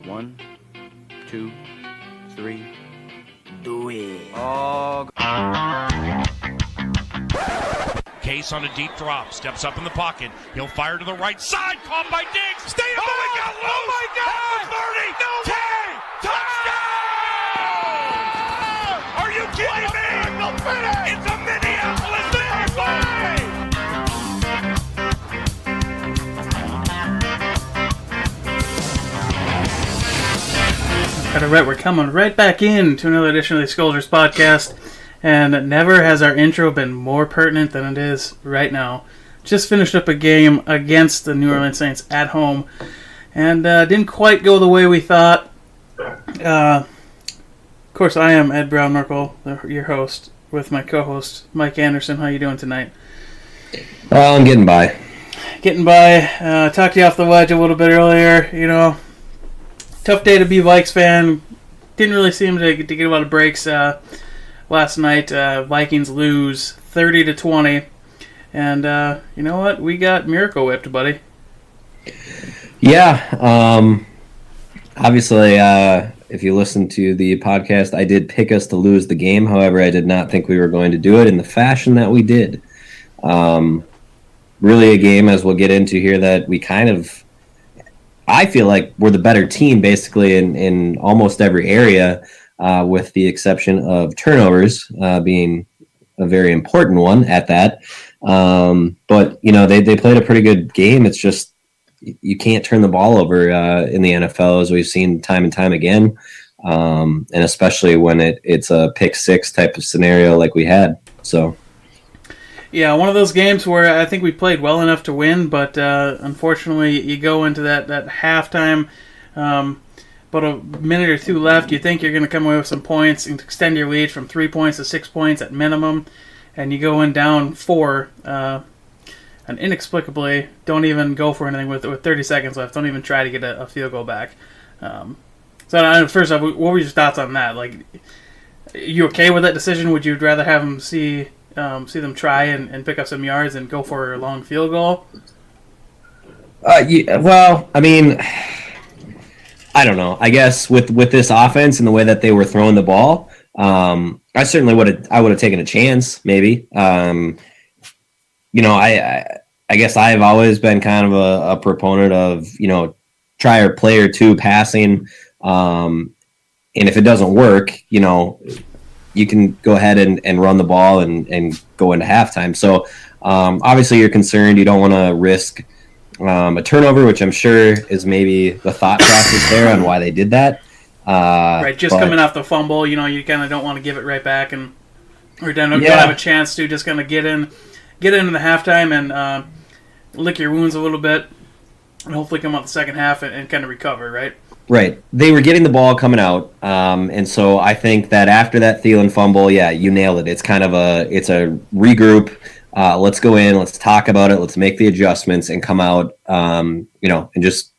1, 2, 3. Do it. Oh. Case on a deep drop, steps up in the pocket. He'll fire to the right side, caught by Diggs. Stay up. Oh, he got loose. Oh, my God. 30. No way. Touchdown. Are you kidding me? It's a Minneapolis All right, we're coming right back in to another edition of the Skoldiers podcast, and never has our intro been more pertinent than it is right now. Just finished up a game against the New Orleans Saints at home, and didn't quite go the way we thought. Of course, I am Ed Brown-Merkel, your host, with my co-host, Mike Anderson. How you doing tonight? I'm getting by. Getting by. Talked you off the ledge a little bit earlier, you know. Tough day to be a Vikes fan. Didn't really seem to get a lot of breaks last night. Vikings lose 30-20. And you know what? We got miracle whipped, buddy. Yeah. Obviously, if you listen to the podcast, I did pick us to lose the game. However, I did not think we were going to do it in the fashion that we did. Really a game, as we'll get into here, that we kind of... I feel like we're the better team basically in almost every area, with the exception of turnovers being a very important one at that. But, you know, they played a pretty good game. It's just you can't turn the ball over in the NFL, as we've seen time and time again, and especially when it's a pick six type of scenario like we had. So. Yeah, one of those games where I think we played well enough to win, but unfortunately you go into that halftime, about a minute or two left, you think you're going to come away with some points and extend your lead from 3 points to 6 points at minimum, and you go in down 4, and inexplicably don't even go for anything with 30 seconds left, don't even try to get a field goal back. So first off, what were your thoughts on that? Like, you okay with that decision? Would you rather have them see them try and pick up some yards and go for a long field goal? Well, I mean, I don't know. I guess with this offense and the way that they were throwing the ball, I certainly would have taken a chance, maybe. You know, I guess I've always been kind of a proponent of, you know, try or play or two passing, and if it doesn't work, you know, you can go ahead and run the ball and go into halftime. So obviously you're concerned. You don't want to risk a turnover, which I'm sure is maybe the thought process there on why they did that. Right, coming off the fumble, you know, you kind of don't want to give it right back, or don't have a chance to just kind of get into the halftime and lick your wounds a little bit, and hopefully come out the second half and kind of recover, right? Right. They were getting the ball coming out, and so I think that after that Thielen fumble, yeah, you nailed it. It's kind of it's a regroup. Let's go in, let's talk about it, let's make the adjustments and come out, you know, and just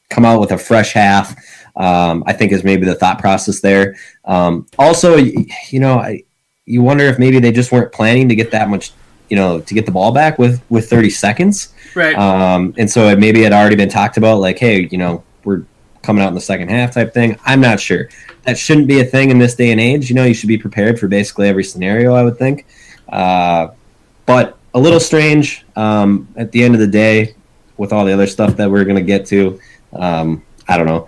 come out with a fresh half, I think is maybe the thought process there. Also, you know, you wonder if maybe they just weren't planning to get that much, you know, to get the ball back with 30 seconds. Right. And so it maybe had already been talked about, like, hey, you know, we're coming out in the second half type thing. I'm not sure. That shouldn't be a thing in this day and age. You know, you should be prepared for basically every scenario, I would think. But a little strange at the end of the day with all the other stuff that we're going to get to. I don't know.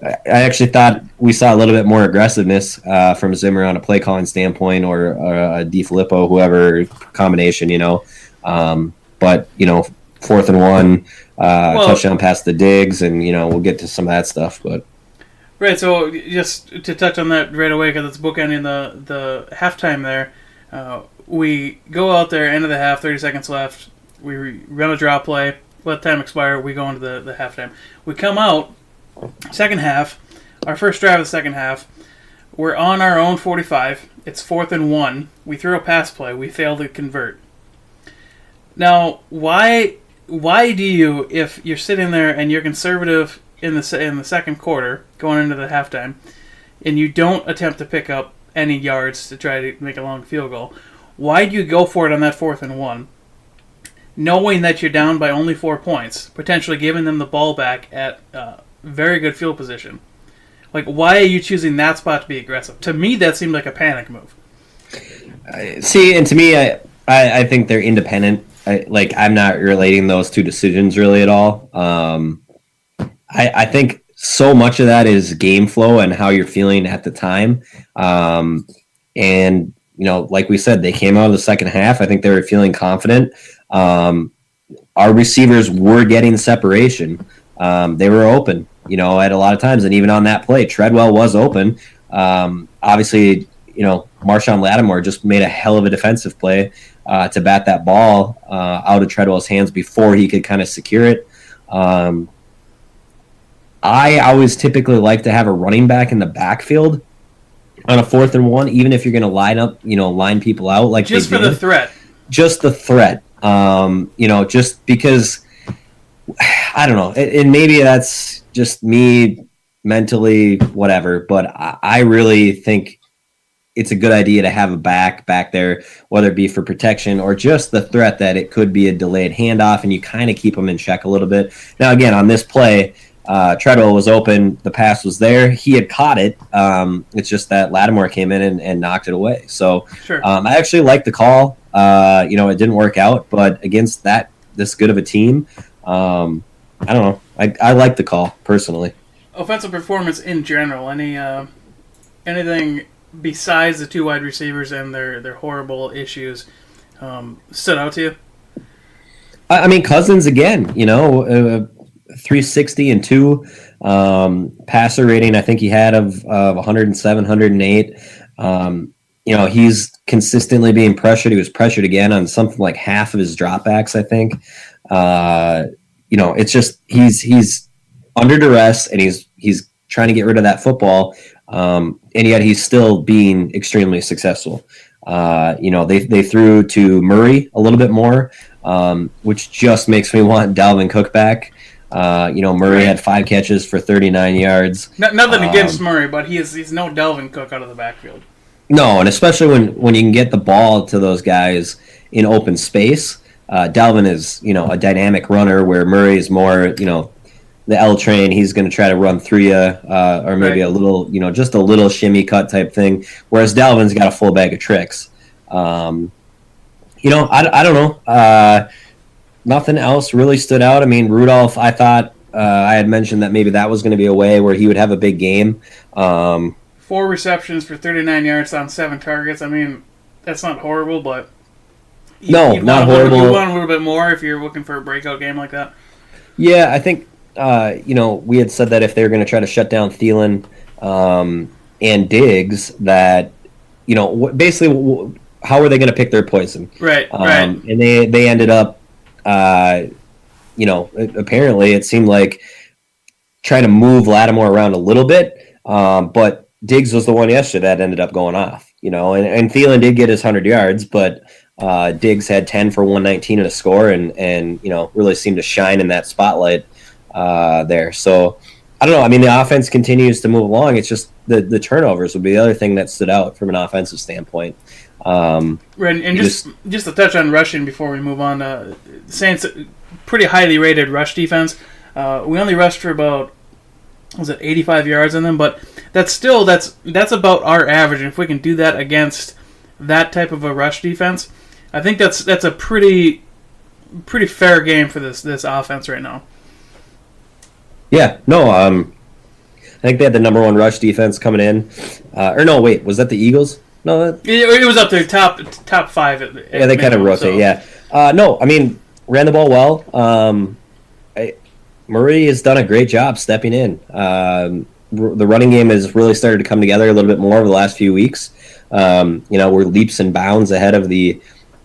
I actually thought we saw a little bit more aggressiveness from Zimmer on a play calling standpoint, or a DiFilippo, whoever combination, you know. But, you know, 4th and 1, touchdown past the Diggs, and, you know, we'll get to some of that stuff. But right, so just to touch on that right away, because it's bookending the halftime there, we go out there, end of the half, 30 seconds left, we run a draw play, let time expire, we go into the halftime. We come out, second half, our first drive of the second half, we're on our own 45, it's 4th and 1, we throw a pass play, we fail to convert. Now, why do you, if you're sitting there and you're conservative in the second quarter going into the halftime, and you don't attempt to pick up any yards to try to make a long field goal, why do you go for it on that 4th and 1, knowing that you're down by only 4 points, potentially giving them the ball back at very good field position? Like, why are you choosing that spot to be aggressive? To me, that seemed like a panic move. See, and to me, I think they're independent. I'm not relating those two decisions really at all. I think so much of that is game flow and how you're feeling at the time. And, like we said, they came out of the second half. I think they were feeling confident. Our receivers were getting separation. They were open, at a lot of times. And even on that play, Treadwell was open. Obviously, Marshawn Lattimore just made a hell of a defensive play to bat that ball out of Treadwell's hands before he could kind of secure it. I always typically like to have a running back in the backfield on a 4th and 1, even if you're going to line people out like just for the threat. Just the threat. Just because I don't know, and maybe that's just me mentally, whatever. But I really think it's a good idea to have a back there, whether it be for protection or just the threat that it could be a delayed handoff, and you kind of keep them in check a little bit. Now, again, on this play, Treadwell was open. The pass was there. He had caught it. It's just that Lattimore came in and knocked it away. So sure. I actually liked the call. It didn't work out, but against this good of a team, I don't know. I like the call personally. Offensive performance in general. Anything besides the 2 wide receivers and their horrible issues stood out to you? Cousins again. 360 and 2 passer rating. I think he had of 107, 108. He's consistently being pressured. He was pressured again on something like half of his dropbacks, I think. It's just he's under duress and he's trying to get rid of that football, and yet he's still being extremely successful. They threw to Murray a little bit more, which just makes me want Dalvin Cook back. Murray had 5 catches for 39 yards. Nothing against Murray, but he's no Dalvin Cook out of the backfield. No, and especially when you can get the ball to those guys in open space. Dalvin is, a dynamic runner where Murray is more, the L train. He's going to try to run through you, or maybe a little, just a little shimmy cut type thing. Whereas Dalvin's got a full bag of tricks. I don't know. Nothing else really stood out. Rudolph, I thought I had mentioned that maybe that was going to be a way where he would have a big game. 4 receptions for 39 yards on 7 targets. That's not horrible, but not horrible. You want a little bit more if you're looking for a breakout game like that. Yeah, I think we had said that if they were going to try to shut down Thielen and Diggs, that basically how are they going to pick their poison? Right. And they ended up. Apparently it seemed like trying to move Lattimore around a little bit, but Diggs was the one yesterday that ended up going off, and Thielen did get his 100 yards, but Diggs had 10 for 119 and a score and really seemed to shine in that spotlight there. So I don't know. The offense continues to move along. It's just the turnovers would be the other thing that stood out from an offensive standpoint. And just to touch on rushing before we move on, Saints pretty highly rated rush defense. We only rushed for about 85 yards on them, but that's about our average. And if we can do that against that type of a rush defense, I think that's a pretty fair game for this offense right now. Yeah, no, I think they had the number 1 rush defense coming in. Was that the Eagles? No, it was up there, top 5. Yeah, they kind of rotate. So. Yeah, ran the ball well. Murray has done a great job stepping in. The running game has really started to come together a little bit more over the last few weeks. We're leaps and bounds ahead of the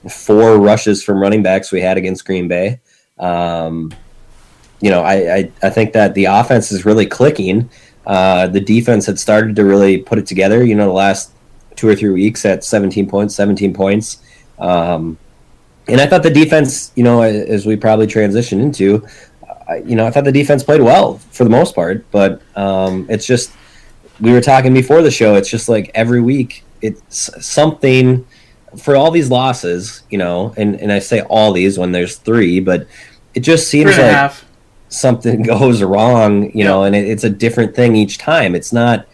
4 rushes from running backs we had against Green Bay. I think that the offense is really clicking. The defense had started to really put it together. The last 2 or 3 weeks at 17 points. And I thought the defense, as we probably transition into, I thought the defense played well for the most part. But it's just, we were talking before the show, it's just like every week it's something for all these losses, and I say all these when there's 3, but it just seems like something goes wrong, you know, and it's a different thing each time. It's not.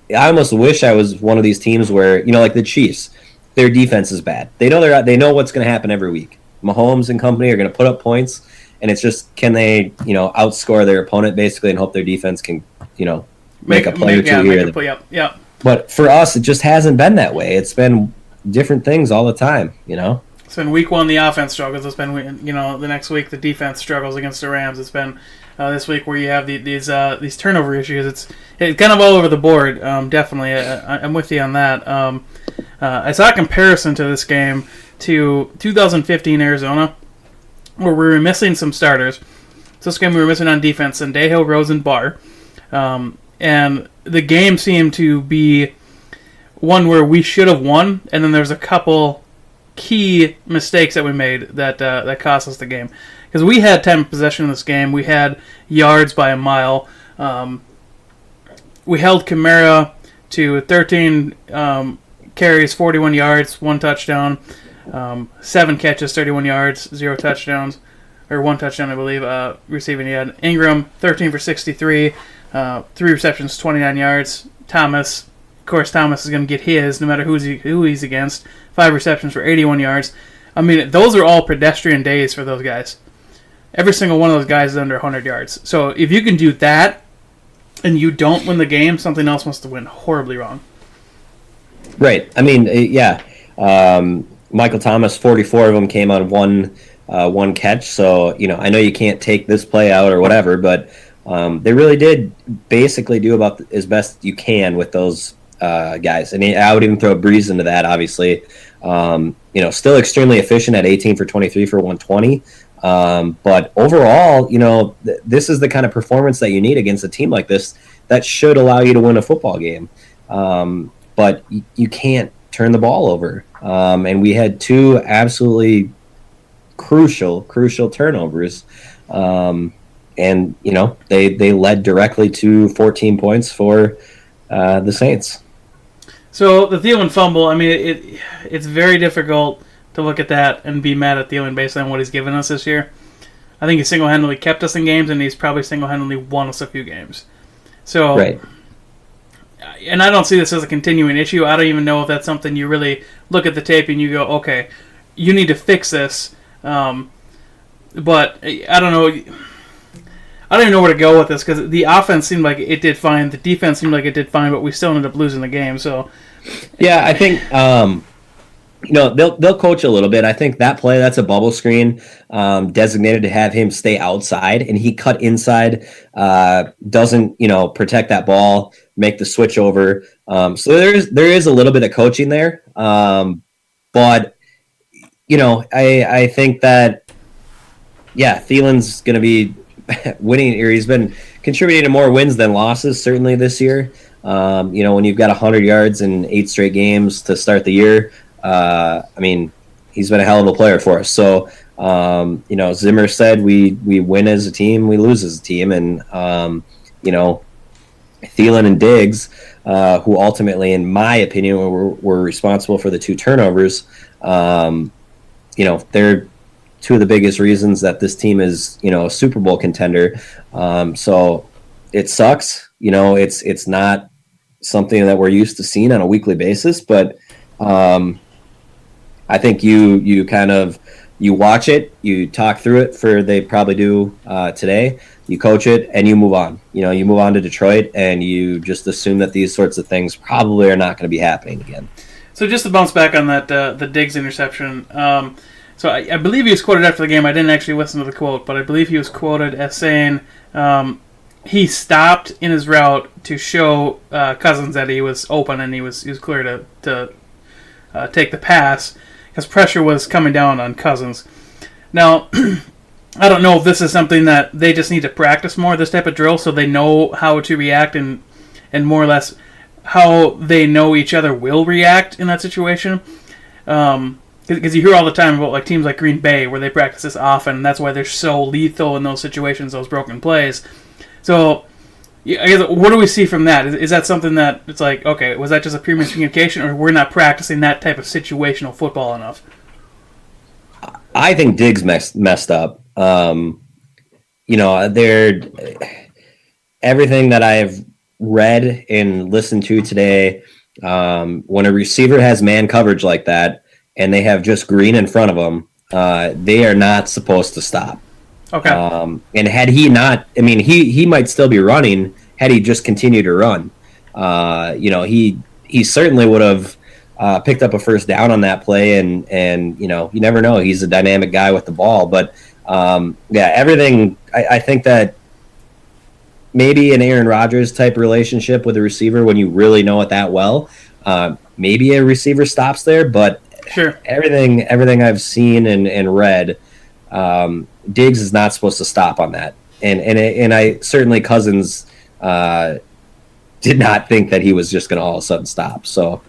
I almost wish I was one of these teams where, you know, like the Chiefs, their defense is bad. They know what's going to happen every week. Mahomes and company are going to put up points, and it's just, can they, you know, outscore their opponent basically and hope their defense can, you know, make a play or two here. Yep. But for us, it just hasn't been that way. It's been different things all the time, you know. It's been week 1 the offense struggles. It's been, you know, the next week the defense struggles against the Rams. It's been this week where you have these turnover issues. It's kind of all over the board. Definitely, I'm with you on that. I saw a comparison to this game to 2015 Arizona, where we were missing some starters. So this game we were missing on defense, Sendejo, Rose, and Barr. And the game seemed to be one where we should have won, and then there's a couple key mistakes that we made that cost us the game. Because we had time of possession in this game. We had yards by a mile. We held Kamara to 13 carries, 41 yards, 1 touchdown, 7 catches, 31 yards, 0 touchdowns, or 1 touchdown, I believe. Receiving, he had Ingram, 13 for 63, 3 receptions, 29 yards. Thomas, of course, Thomas is going to get his no matter who he's against. 5 receptions for 81 yards. I mean, those are all pedestrian days for those guys. Every single one of those guys is under 100 yards. So if you can do that and you don't win the game, something else must have went horribly wrong. Right. I mean, yeah. Michael Thomas, 44 of them came on one catch. So, you know, I know you can't take this play out or whatever, but they really did basically do about as best you can with those guys. And I would even throw Breeze into that, obviously. You know, still extremely efficient at 18 for 23 for 120. But overall, you know, this is the kind of performance that you need against a team like this that should allow you to win a football game. But you can't turn the ball over. And we had 2 absolutely crucial turnovers. And, you know, they led directly to 14 points for the Saints. So the Thielen fumble, I mean, it's very difficult to look at that and be mad at Thielen based on what he's given us this year. I think he single-handedly kept us in games, and he's probably single-handedly won us a few games. So, right. And I don't see this as a continuing issue. I don't even know if that's something you really look at the tape and you go, okay, you need to fix this. But I don't know. I don't even know where to go with this because the offense seemed like it did fine. The defense seemed like it did fine, but we still ended up losing the game. So, yeah, I think you know, they'll coach a little bit. I think that play, that's a bubble screen designated to have him stay outside, and he cut inside, doesn't, you know, protect that ball, make the switch over. So there is a little bit of coaching there. But, you know, I think that, yeah, Thielen's going to be winning, or he's been contributing to more wins than losses, certainly this year. You know, when you've got 100 yards in 8 straight games to start the year, I mean, he's been a hell of a player for us. So, you know, Zimmer said we win as a team, we lose as a team. And, you know, Thielen and Diggs, who ultimately, in my opinion, were responsible for the 2 turnovers, you know, they're 2 of the biggest reasons that this team is, you know, a Super Bowl contender. So it sucks. You know, it's not something that we're used to seeing on a weekly basis, but I think you kind of, you watch it, you talk through it they probably do today, you coach it, and you move on. You know, you move on to Detroit, and you just assume that these sorts of things probably are not going to be happening again. So just to bounce back on that, the Diggs interception, so I believe he was quoted after the game. I didn't actually listen to the quote, but I believe he was quoted as saying he stopped in his route to show Cousins that he was open and he was clear to take the pass because pressure was coming down on Cousins. Now, I don't know if this is something that they just need to practice more, this type of drill, so they know how to react and more or less how they know each other will react in that situation. Because you hear all the time about like teams like Green Bay where they practice this often, and that's why they're so lethal in those situations, those broken plays. So, I guess, what do we see from that? Is that something that it's like, okay, was that just a pure miscommunication, or we're not practicing that type of situational football enough? I think Diggs messed up. they're everything that I've read and listened to today. When a receiver has man coverage like that, and they have just green in front of them, they are not supposed to stop. Okay. And had he not, I mean, he might still be running had he just continued to run. He certainly would have picked up a first down on that play, and you never know. He's a dynamic guy with the ball, but everything. I think that maybe an Aaron Rodgers type relationship with a receiver, when you really know it that well, maybe a receiver stops there. But sure, everything I've seen and read, Diggs is not supposed to stop on that, and I certainly Cousins did not think that he was just going to all of a sudden stop. So.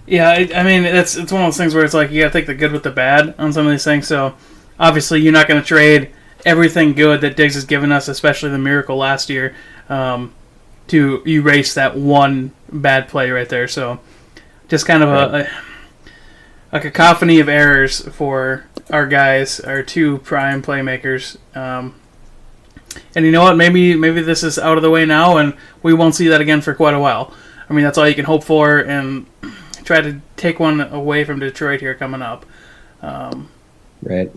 Yeah, I mean, it's one of those things where it's like you got to take the good with the bad on some of these things. So, obviously, you're not going to trade everything good that Diggs has given us, especially the miracle last year, to erase that one bad play right there. So, just kind of a cacophony of errors for our guys, our two prime playmakers. And you know what? Maybe this is out of the way now, and we won't see that again for quite a while. I mean, that's all you can hope for, and try to take one away from Detroit here coming up. Right.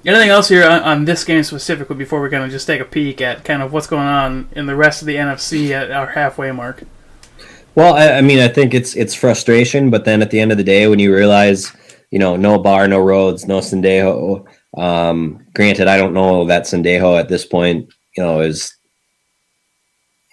Anything else here on this game specifically before we kind of just take a peek at kind of what's going on in the rest of the NFC at our halfway mark? Well, I mean, I think it's frustration, but then at the end of the day, when you realize, no Barr, no Rhodes, no Sendejo. Granted, I don't know that Sendejo at this point, is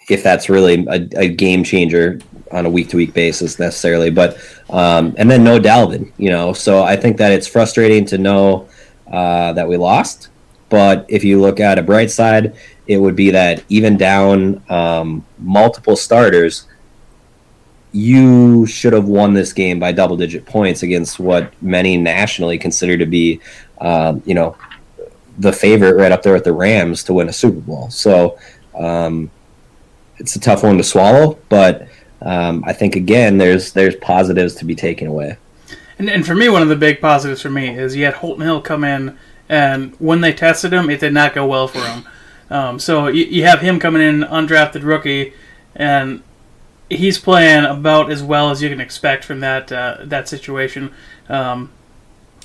if that's really a game changer on a week-to-week basis necessarily, but and then no Dalvin, so I think that it's frustrating to know that we lost, but if you look at a bright side, it would be that even down multiple starters, you should have won this game by double-digit points against what many nationally consider to be, the favorite right up there with the Rams to win a Super Bowl. So it's a tough one to swallow, but I think, again, there's positives to be taken away. And for me, one of the big positives for me is you had Holton Hill come in, and when they tested him, it did not go well for him. So you have him coming in, undrafted rookie, and he's playing about as well as you can expect from that situation.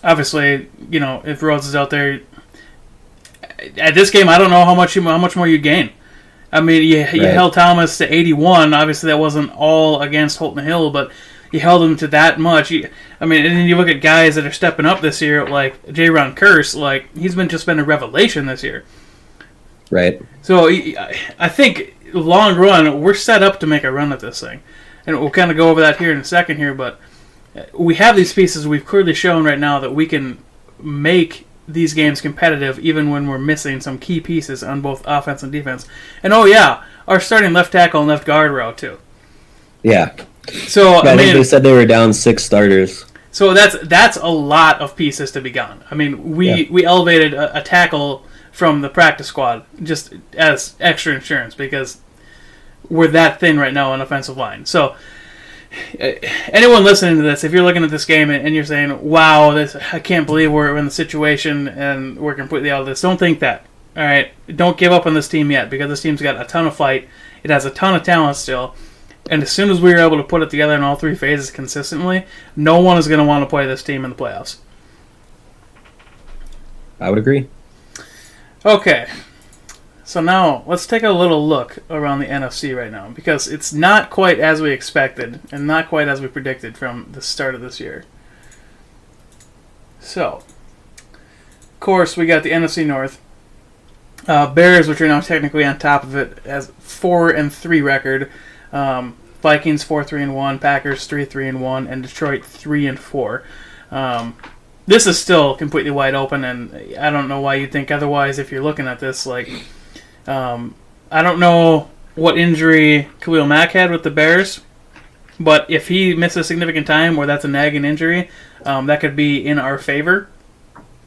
Obviously, if Rhodes is out there at this game, I don't know how much more you gain. I mean, you held Thomas to 81. Obviously, that wasn't all against Holton Hill, but you held him to that much. And then you look at guys that are stepping up this year, like J-Ron Curse. Like, he's just been a revelation this year. Right. So I think long run, we're set up to make a run at this thing, and we'll kind of go over that here in a second here. But we have these pieces. We've clearly shown right now that we can make these games competitive even when we're missing some key pieces on both offense and defense. And our starting left tackle and left guard were out too. Yeah. So I think they said they were down 6 starters. So that's a lot of pieces to be gone. I mean, we elevated a tackle from the practice squad just as extra insurance because we're that thin right now on offensive line. So anyone listening to this, if you're looking at this game and you're saying, wow, I can't believe we're in the situation and we're completely out of this, don't think that. All right? Don't give up on this team yet because this team's got a ton of fight. It has a ton of talent still. And as soon as we were able to put it together in all 3 phases consistently, no one is going to want to play this team in the playoffs. I would agree. Okay. So now, let's take a little look around the NFC right now, because it's not quite as we expected, and not quite as we predicted from the start of this year. So, of course, we got the NFC North. Bears, which are now technically on top of it, as 4-3 record. Vikings 4-3-1, Packers 3-3-1, and Detroit 3-4. This is still completely wide open, and I don't know why you'd think otherwise if you're looking at this. I don't know what injury Khalil Mack had with the Bears, but if he misses significant time or that's a nagging injury, that could be in our favor,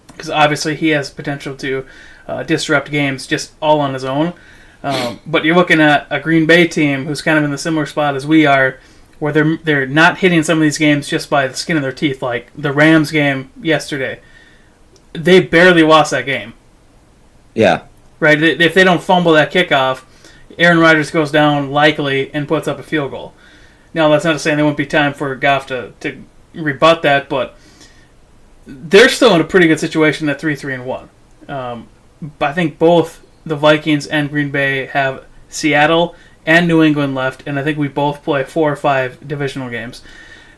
because obviously he has potential to disrupt games just all on his own. But you're looking at a Green Bay team who's kind of in the similar spot as we are, where they're not hitting some of these games just by the skin of their teeth, like the Rams game yesterday. They barely lost that game. Yeah. Right? If they don't fumble that kickoff, Aaron Rodgers goes down likely and puts up a field goal. Now, that's not to say there won't be time for Goff to rebut that, but they're still in a pretty good situation at 3-3-1. I think both the Vikings and Green Bay have Seattle and New England left, and I think we both play 4 or 5 divisional games.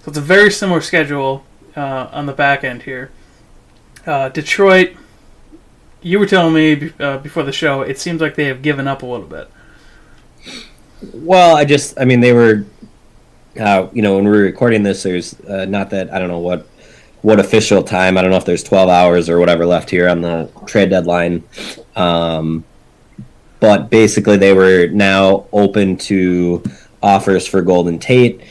So it's a very similar schedule on the back end here. Detroit, you were telling me before the show, it seems like they have given up a little bit. Well, they were, when we were recording this, there's not that, I don't know what official time, I don't know if there's 12 hours or whatever left here on the trade deadline. But basically they were now open to offers for Golden Tate,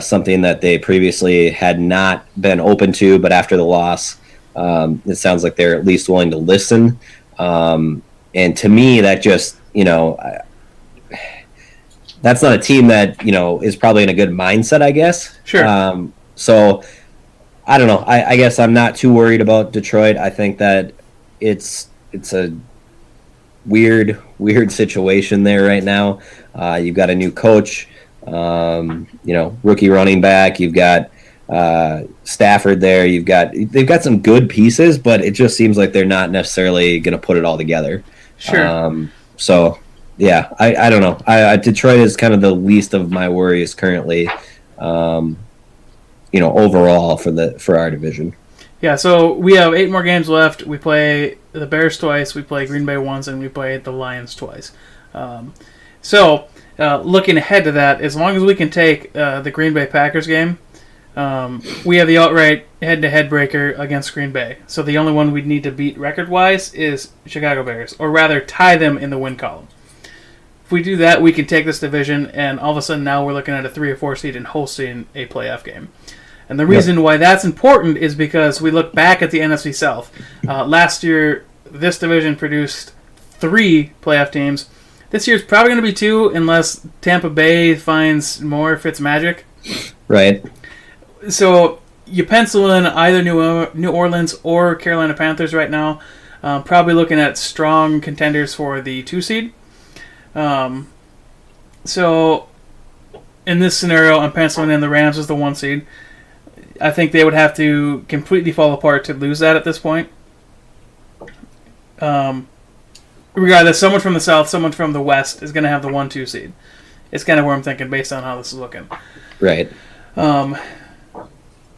something that they previously had not been open to, but after the loss, it sounds like they're at least willing to listen. And to me, that just, that's not a team that, is probably in a good mindset, I guess. Sure. So I don't know. I guess I'm not too worried about Detroit. I think that it's a weird situation there right now. You've got a new coach, rookie running back. You've got Stafford there. They've got some good pieces, but it just seems like they're not necessarily going to put it all together. Sure. So yeah, I don't know. Detroit is kind of the least of my worries currently. Overall for our division. Yeah, so we have 8 more games left. We play the Bears twice, we play Green Bay once, and we play the Lions twice. Looking ahead to that, as long as we can take the Green Bay Packers game, we have the outright head-to-head breaker against Green Bay. So the only one we'd need to beat record-wise is Chicago Bears, or rather tie them in the win column. If we do that, we can take this division, and all of a sudden now we're looking at a 3 or 4 seed and hosting a playoff game. And the reason why that's important is because we look back at the NFC South. Last year, this division produced 3 playoff teams. This year's probably going to be 2 unless Tampa Bay finds more Fitzmagic. Right. So you pencil in either New Orleans or Carolina Panthers right now. Probably looking at strong contenders for the 2 seed. So in this scenario, I'm penciling in the Rams as the 1 seed. I think they would have to completely fall apart to lose that at this point. Regardless, someone from the South, someone from the West is going to have the 1-2 seed. It's kind of where I'm thinking based on how this is looking. Right.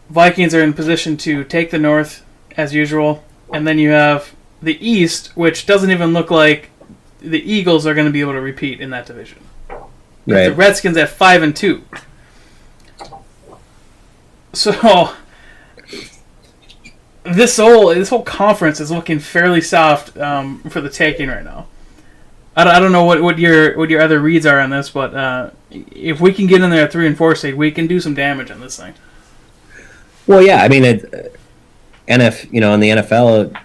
Vikings are in position to take the North as usual. And then you have the East, which doesn't even look like the Eagles are going to be able to repeat in that division. Right. The Redskins at 5-2. So this whole conference is looking fairly soft for the taking right now. I don't know what your other reads are on this, but if we can get in there at 3 and 4 seed, we can do some damage on this thing. Well, yeah, I mean, in the NFL,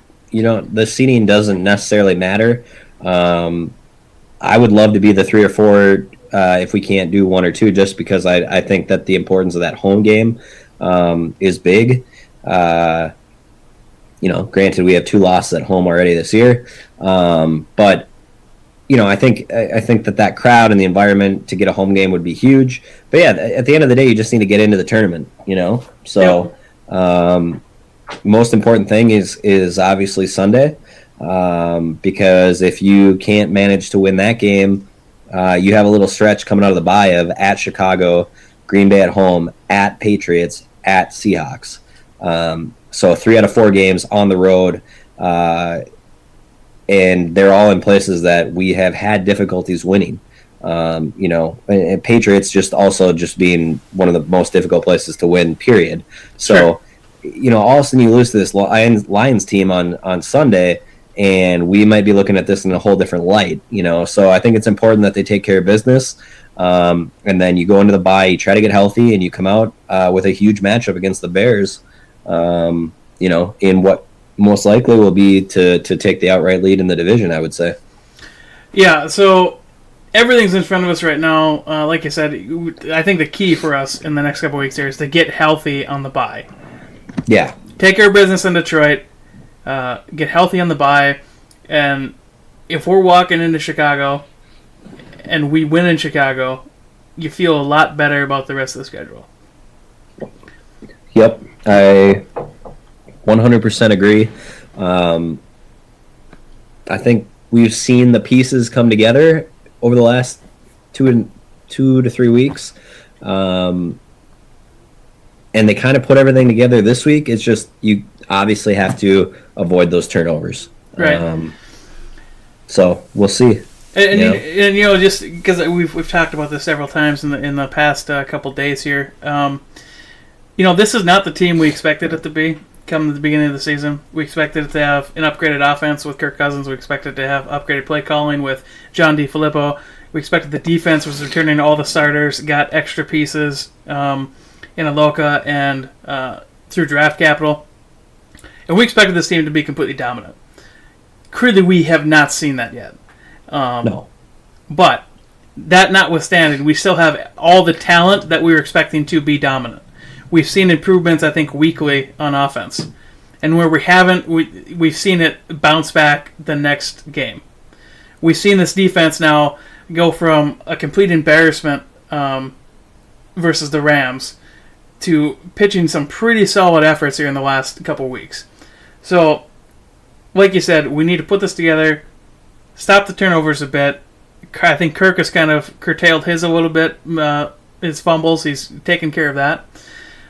the seeding doesn't necessarily matter. I would love to be the 3 or 4 if we can't do 1 or 2, just because I think that the importance of that home game is big. Granted, we have 2 losses at home already this year, but I think that crowd and the environment to get a home game would be huge. But yeah, at the end of the day, you just need to get into the tournament. So most important thing is obviously Sunday, because if you can't manage to win that game, you have a little stretch coming out of the bye of at Chicago, Green Bay at home, at Patriots, at Seahawks. So 3 out of 4 games on the road, and they're all in places that we have had difficulties winning. And Patriots just being one of the most difficult places to win, period. So, Sure. All of a sudden you lose to this Lions team on Sunday, and we might be looking at this in a whole different light, So I think it's important that they take care of business. And then you go into the bye, you try to get healthy, and you come out with a huge matchup against the Bears, in what most likely will be to take the outright lead in the division, I would say. Yeah, so everything's in front of us right now. Like I said, I think the key for us in the next couple of weeks here is to get healthy on the bye. Yeah. Take care of business in Detroit, get healthy on the bye, and if we're walking into Chicago and we win in Chicago, you feel a lot better about the rest of the schedule. Yep, I 100% agree. I think we've seen the pieces come together over the last 2 to 3 weeks. And they kind of put everything together this week. It's just you obviously have to avoid those turnovers. Right. So we'll see. And just because we've talked about this several times in the past couple days here. This is not the team we expected it to be come the beginning of the season. We expected it to have an upgraded offense with Kirk Cousins. We expected to have upgraded play calling with John DeFilippo. We expected the defense was returning all the starters, got extra pieces in Aloka and through draft capital. And we expected this team to be completely dominant. Clearly, we have not seen that yet. No. But that notwithstanding, we still have all the talent that we were expecting to be dominant. We've seen improvements, I think, weekly on offense. And where we haven't, we've seen it bounce back the next game. We've seen this defense now go from a complete embarrassment versus the Rams to pitching some pretty solid efforts here in the last couple weeks. So, like you said, we need to put this together, stop the turnovers a bit. I think Kirk has kind of curtailed his a little bit, his fumbles. He's taken care of that.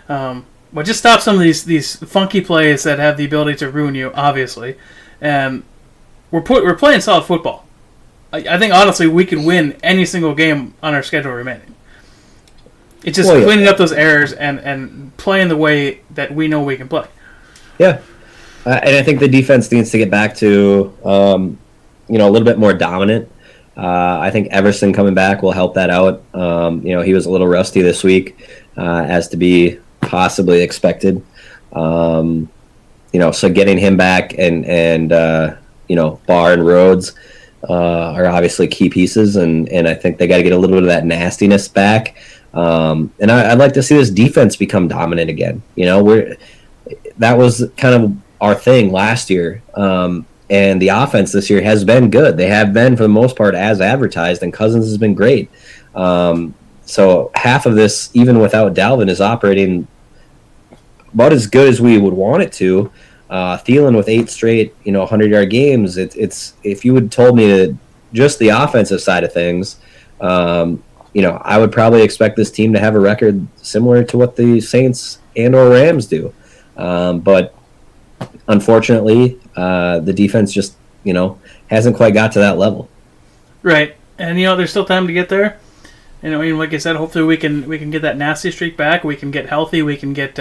But just stop some of these funky plays that have the ability to ruin you, obviously. And we're playing solid football. I think, honestly, we could win any single game on our schedule remaining. It's just cleaning up those errors and playing the way that we know we can play. Yeah. And I think the defense needs to get back to, a little bit more dominant. I think Everson coming back will help that out. He was a little rusty this week, as to be possibly expected. So getting him back and Barr and Rhodes are obviously key pieces, and I think they got to get a little bit of that nastiness back. And I'd like to see this defense become dominant again. That was kind of our thing last year. And the offense this year has been good. They have been, for the most part, as advertised, and Cousins has been great. So half of this, even without Dalvin, is operating about as good as we would want it to. Thielen with 8 straight, 100-yard games. It's if you had told me that just the offensive side of things, I would probably expect this team to have a record similar to what the Saints and or Rams do. But unfortunately, the defense just, hasn't quite got to that level. Right. And, there's still time to get there. Like I said, hopefully we can get that nasty streak back. We can get healthy. We can get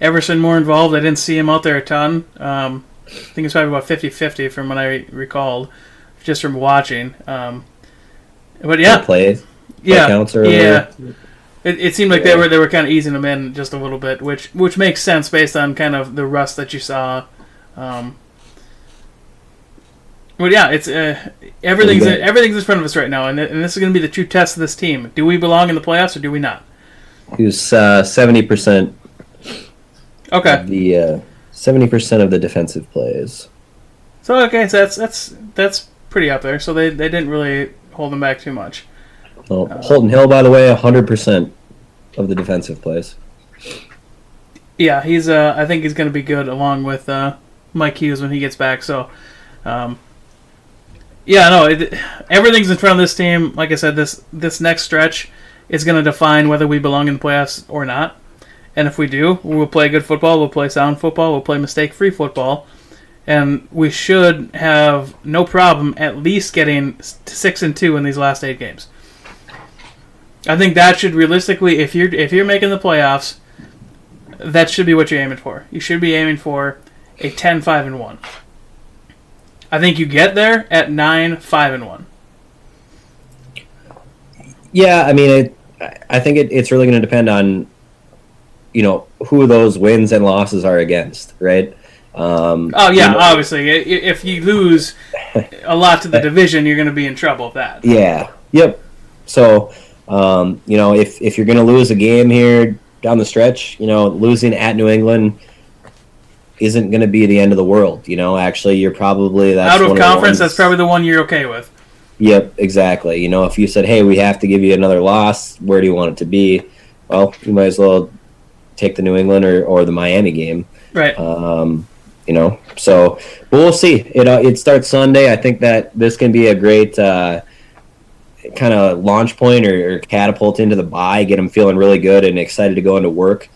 Everson more involved. I didn't see him out there a ton. I think it's probably about 50-50 from what I recalled, just from watching. But yeah. Play counts or yeah. It seemed like they were kind of easing him in just a little bit, which makes sense based on kind of the rust that you saw. But yeah, it's everything's in front of us right now, and this is going to be the true test of this team. Do we belong in the playoffs or do we not? He was 70%. Okay. Of the 70% of the defensive plays. So that's pretty up there. So they didn't really hold him back too much. Well, Holton Hill, by the way, 100% of the defensive plays. Yeah, he's. I think he's going to be good along with Mike Hughes when he gets back. So, everything's in front of this team. Like I said, this next stretch is going to define whether we belong in the playoffs or not. And if we do, we'll play good football. We'll play sound football. We'll play mistake-free football, and we should have no problem at least getting to 6-2 in these last 8 games. I think that should realistically, if you're making the playoffs, that should be what you're aiming for. You should be aiming for a 10-5-1. I think you get there at 9-5-1. Yeah, I mean, I think it's really going to depend on, who those wins and losses are against, right? Obviously, if you lose a lot to the division, you're going to be in trouble with that. Yeah. Yep. So. If you're going to lose a game here down the stretch, losing at New England, isn't going to be the end of the world. Actually, you're probably out of conference. That's probably the one you're okay with. Yep, exactly. If you said, "Hey, we have to give you another loss," where do you want it to be? Well, you might as well take the New England or the Miami game. Right. So but we'll see. It starts Sunday. I think that this can be a great kind of launch point or catapult into the bye, get them feeling really good and excited to go into work.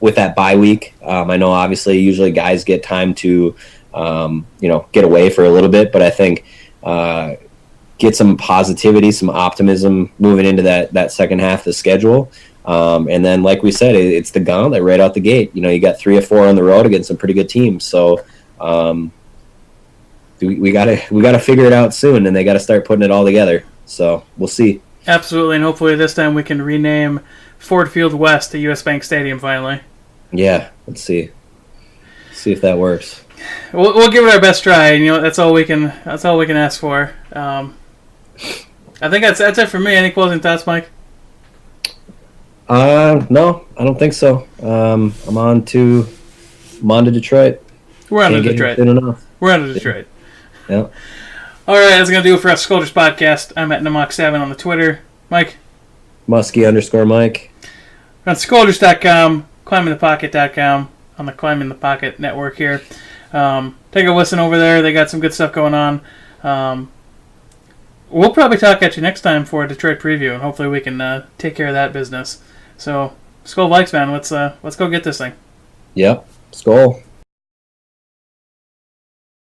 With that bye week, I know obviously usually guys get time to get away for a little bit, but I think get some positivity, some optimism moving into that second half of the schedule. And then, like we said, it's the gauntlet right out the gate. You got 3 or 4 on the road against some pretty good teams. So we gotta figure it out soon, and they got to start putting it all together. So we'll see. Absolutely, and hopefully this time we can rename Ford Field West to U.S. Bank Stadium finally. Yeah, let's see. See if that works. We'll give it our best try, and that's all we can ask for. I think that's it for me. Any closing thoughts, Mike? No, I don't think so. I'm on to Detroit. We're on to Detroit. We're on to Detroit. Yeah. All right, that's going to do it for us, Skoldiers Podcast. I'm at Namok7 on the Twitter. Mike? Muskie_Mike. We're on Skoldiers.com, climbingthepocket.com, on the Climbing the Pocket network here. Take a listen over there. They got some good stuff going on. We'll probably talk at you next time for a Detroit preview, and hopefully we can take care of that business. So, Skol Vikes, man, let's go get this thing. Yep. Skol.